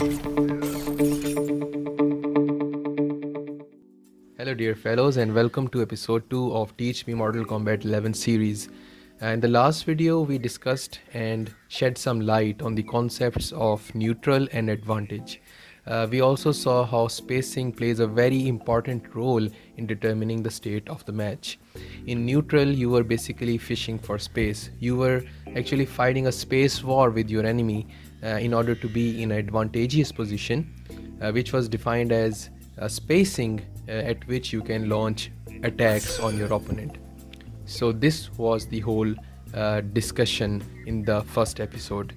Hello dear fellows, and welcome to episode 2 of Teach Me Mortal Kombat 11 series. In the last video we discussed and shed some light on the concepts of neutral and advantage. We also saw how spacing plays a very important role in determining the state of the match. In neutral, you were basically fishing for space. You were actually fighting a space war with your enemy in order to be in an advantageous position, which was defined as spacing at which you can launch attacks on your opponent. So this was the whole discussion in the first episode.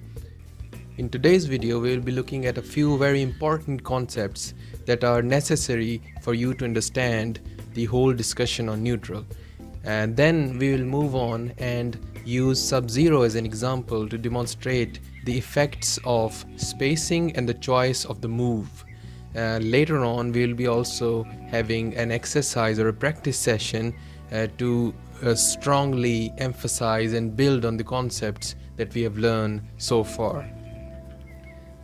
In today's video, we will be looking at a few very important concepts that are necessary for you to understand the whole discussion on neutral. And then we will move on and use Sub-Zero as an example to demonstrate the effects of spacing and the choice of the move. Later on, we will be also having an exercise or a practice session to strongly emphasize and build on the concepts that we have learned so far.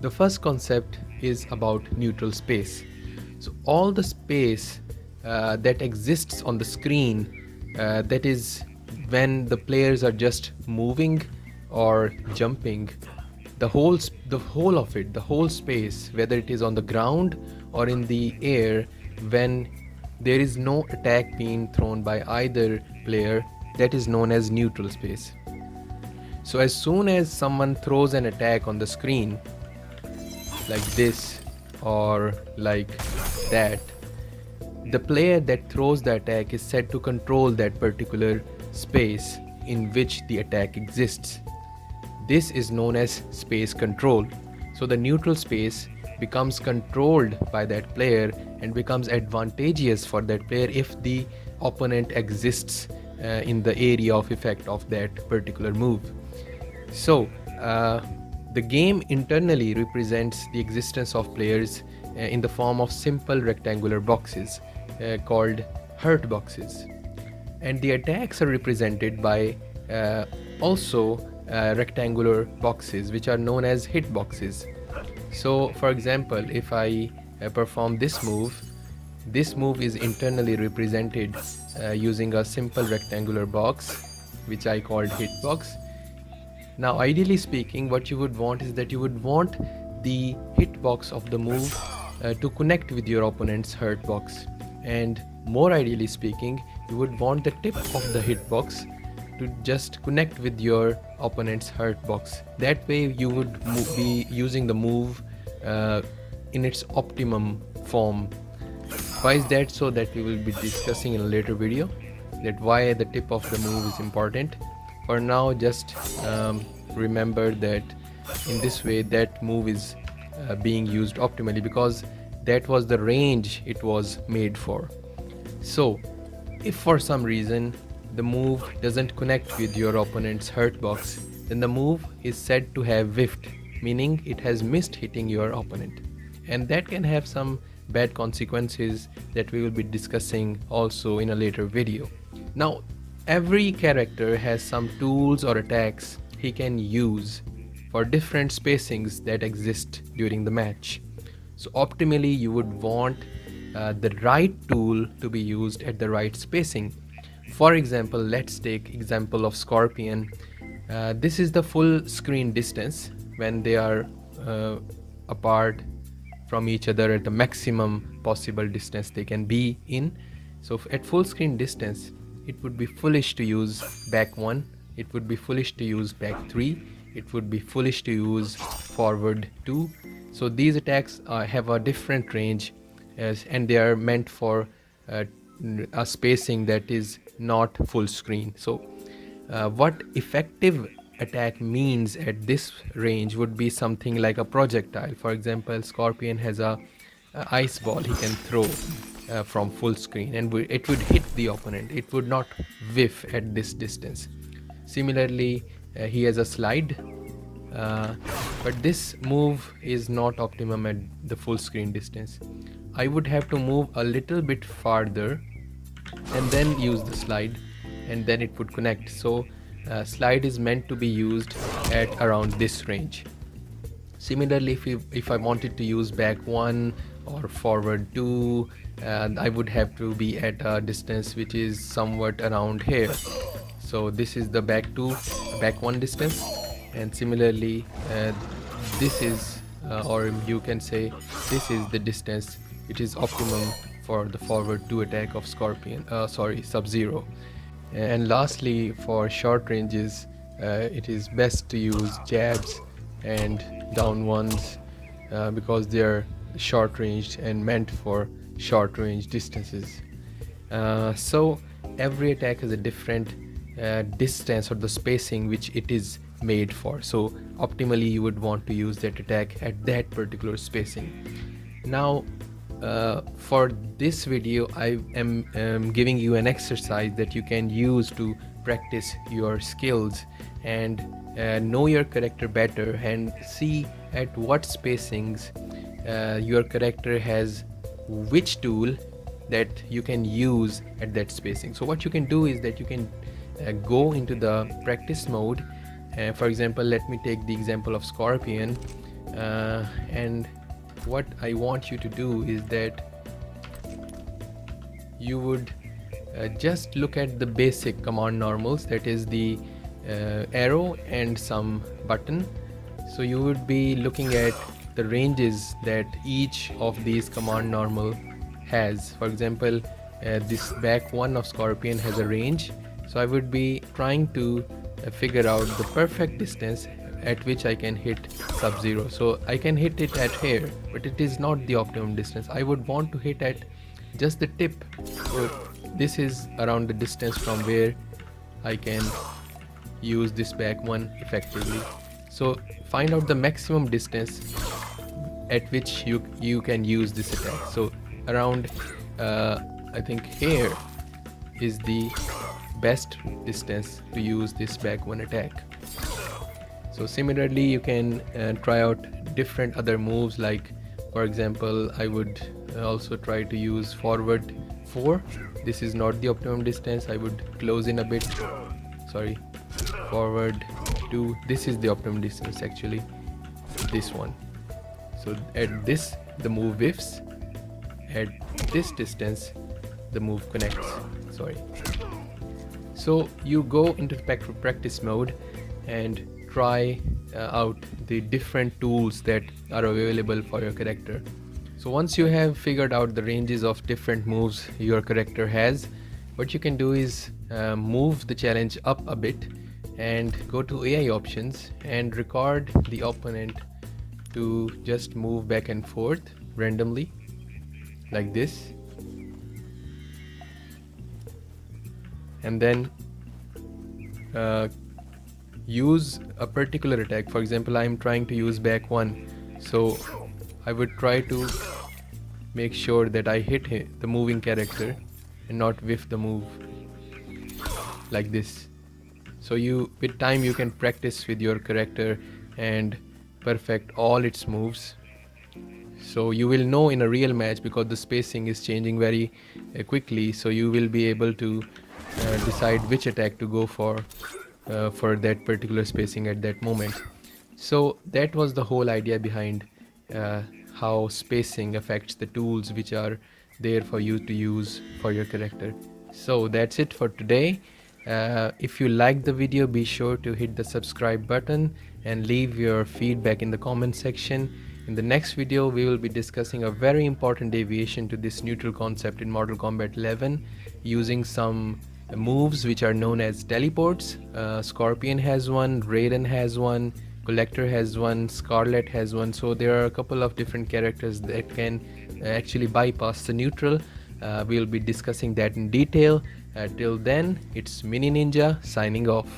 The first concept is about neutral space. So all the space that exists on the screen, that is when the players are just moving or jumping, the whole of it, the whole space, whether it is on the ground or in the air, when there is no attack being thrown by either player, that is known as neutral space. So as soon as someone throws an attack on the screen, like this or like that, the player that throws the attack is said to control that particular space in which the attack exists. This is known as space control. So the neutral space becomes controlled by that player and becomes advantageous for that player if the opponent exists in the area of effect of that particular move. So the game internally represents the existence of players in the form of simple rectangular boxes called hurt boxes, and the attacks are represented by also rectangular boxes which are known as hit boxes. So for example, if I perform this move is internally represented using a simple rectangular box which I called hit box. Now ideally speaking, what you would want is that you would want the hitbox of the move to connect with your opponent's hurt box, and more ideally speaking, you would want the tip of the hitbox to just connect with your opponent's hurt box. That way you would be using the move in its optimum form. Why is that? So that we will be discussing in a later video, that why the tip of the move is important. For now, just remember that in this way that move is being used optimally, because that was the range it was made for. So if for some reason the move doesn't connect with your opponent's hurt box, then the move is said to have whiffed, meaning it has missed hitting your opponent, and that can have some bad consequences that we will be discussing also in a later video. Now every character has some tools or attacks he can use for different spacings that exist during the match. So optimally you would want the right tool to be used at the right spacing. For example, let's take example of Scorpion. This is the full screen distance when they are apart from each other at the maximum possible distance they can be in. So at full screen distance, it would be foolish to use back 1, it would be foolish to use back 3, it would be foolish to use forward 2. So these attacks have a different range and they are meant for a spacing that is not full screen. So what effective attack means at this range would be something like a projectile. For example, Scorpion has a ice ball he can throw from full screen, and it would hit the opponent. It would not whiff at this distance. Similarly, he has a slide, but this move is not optimum at the full screen distance. I would have to move a little bit farther and then use the slide, and then it would connect. So slide is meant to be used at around this range. Similarly, if I wanted to use back 1 or forward 2, I would have to be at a distance which is somewhat around here. So this is the back 1 distance, and similarly this is or you can say this is the distance which is optimum for the forward 2 attack of Sub-Zero. And lastly, for short ranges, it is best to use jabs and down ones because they are short ranged and meant for short range distances. So every attack has a different distance or the spacing which it is made for. So optimally you would want to use that attack at that particular spacing. Now for this video I am giving you an exercise that you can use to practice your skills and know your character better and see at what spacings your character has which tool that you can use at that spacing. So what you can do is that you can go into the practice mode. For example, let me take the example of Scorpion, and what I want you to do is that you would just look at the basic command normals, that is the arrow and some button. So you would be looking at the ranges that each of these command normal has. For example, this back 1 of Scorpion has a range, so I would be trying to figure out the perfect distance at which I can hit Sub-Zero. So I can hit it at here, but it is not the optimum distance. I would want to hit at just the tip. So this is around the distance from where I can use this back 1 effectively. So find out the maximum distance at which you can use this attack. So around I think here is the best distance to use this back 1 attack. So similarly you can try out different other moves, like for example I would also try to use forward 4. This is not the optimum distance. I would close in a bit. Sorry, forward 2. This is the optimum distance actually, this one. So at this the move whiffs, at this distance the move connects. Sorry. So you go into the practice mode and try out the different tools that are available for your character. So once you have figured out the ranges of different moves your character has, what you can do is move the challenge up a bit and go to AI options and record the opponent to just move back and forth randomly like this, and then use a particular attack. For example, I am trying to use back 1, so I would try to make sure that I hit the moving character and not whiff the move like this. So with time you can practice with your character and perfect all its moves. So you will know in a real match, because the spacing is changing very quickly, so you will be able to decide which attack to go for that particular spacing at that moment. So that was the whole idea behind how spacing affects the tools which are there for you to use for your character. So that's it for today. If you liked the video, be sure to hit the subscribe button and leave your feedback in the comment section. In the next video we will be discussing a very important deviation to this neutral concept in Mortal Kombat 11 using some moves which are known as teleports. Scorpion has one, Raiden has one, Collector has one, Scarlet has one. So there are a couple of different characters that can actually bypass the neutral. We'll be discussing that in detail. Till then, it's MiniNinja signing off.